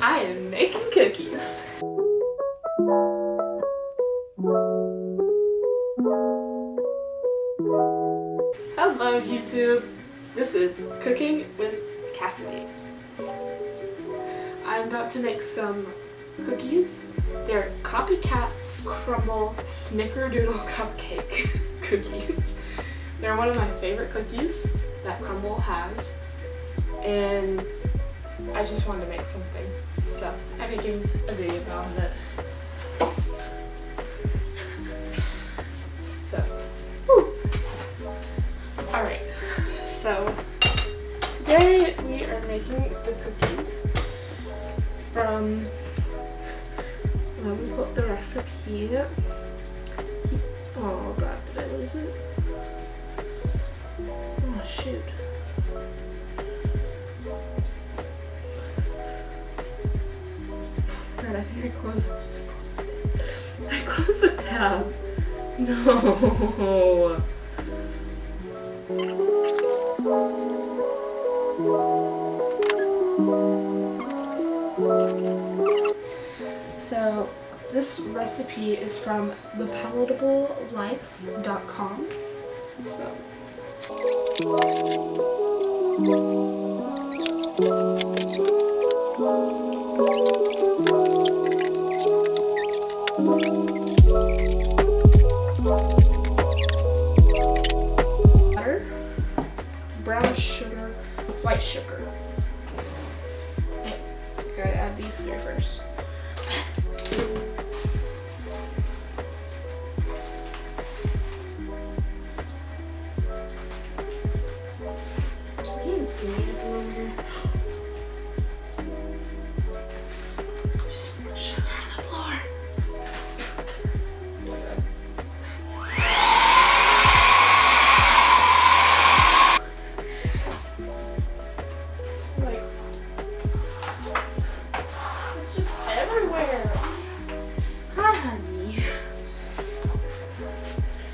I am making cookies. Hello YouTube, this is Cooking with Cassidy. I'm about to make some cookies. They're copycat Crumbl snickerdoodle cupcake cookies. They're one of my favorite cookies that Crumbl has, and I just wanted to make something, so I'm making a video about it. So, alright, so today we are making the cookies from, let me put the recipe. Oh god, did I lose it? Oh shoot. God, I think I closed it. I closed the tab. No. So this recipe is from thepalatablelife.com. So butter, brown sugar, white sugar. Gotta add these three first. Please, you need to go over here. Just put sugar on the floor. Like, it's just everywhere. Hi, honey.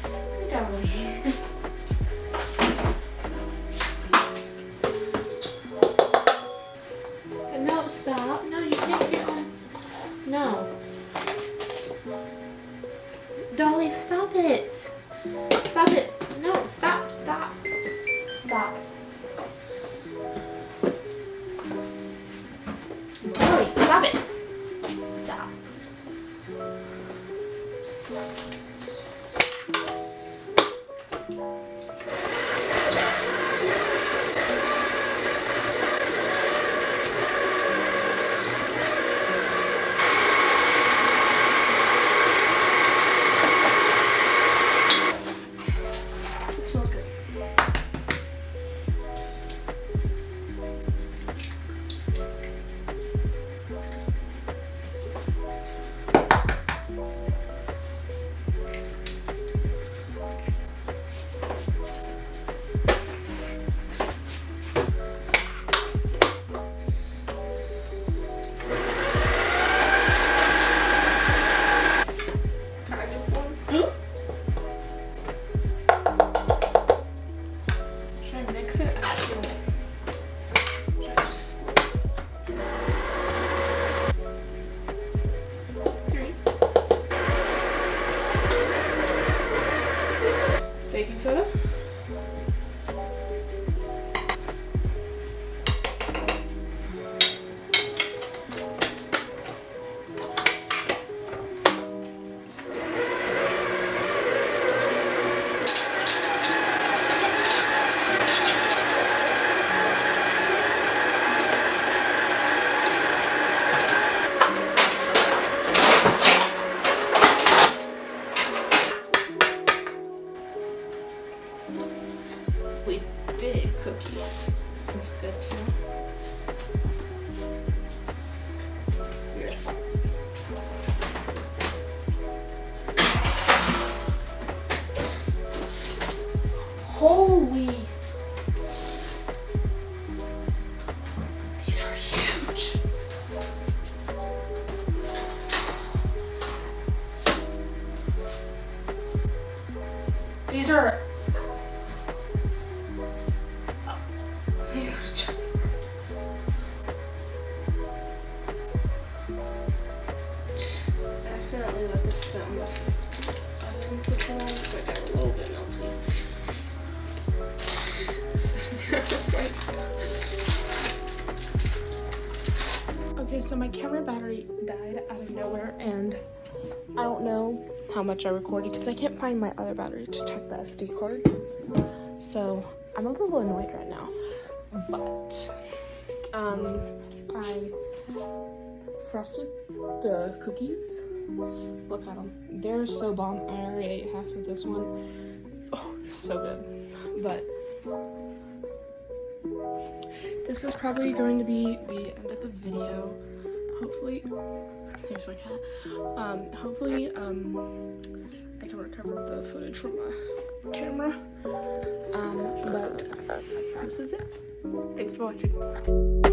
Hey, darling. No, stop. No, you can't get on. No. Dolly, stop it. Stop it. No, stop. Stop. Stop. Dolly, stop it. Stop. It smells good. Kind of one. Should I mix it? I feel it. Should I just... 3. Baking soda. Really big cookie. It's good too. Here. Holy! These are huge. These are some oven to cool, so I got a little bit melty. It's like, okay, so my camera battery died out of nowhere, and I don't know how much I recorded because I can't find my other battery to check the SD card. So I'm a little annoyed right now, but I frosted the cookies. Look at them. They're so bomb. I already ate half of this one. Oh, so good. But this is probably going to be the end of the video. Hopefully, here's my cat. Hopefully, I can recover the footage from my camera. But this is it. Thanks for watching.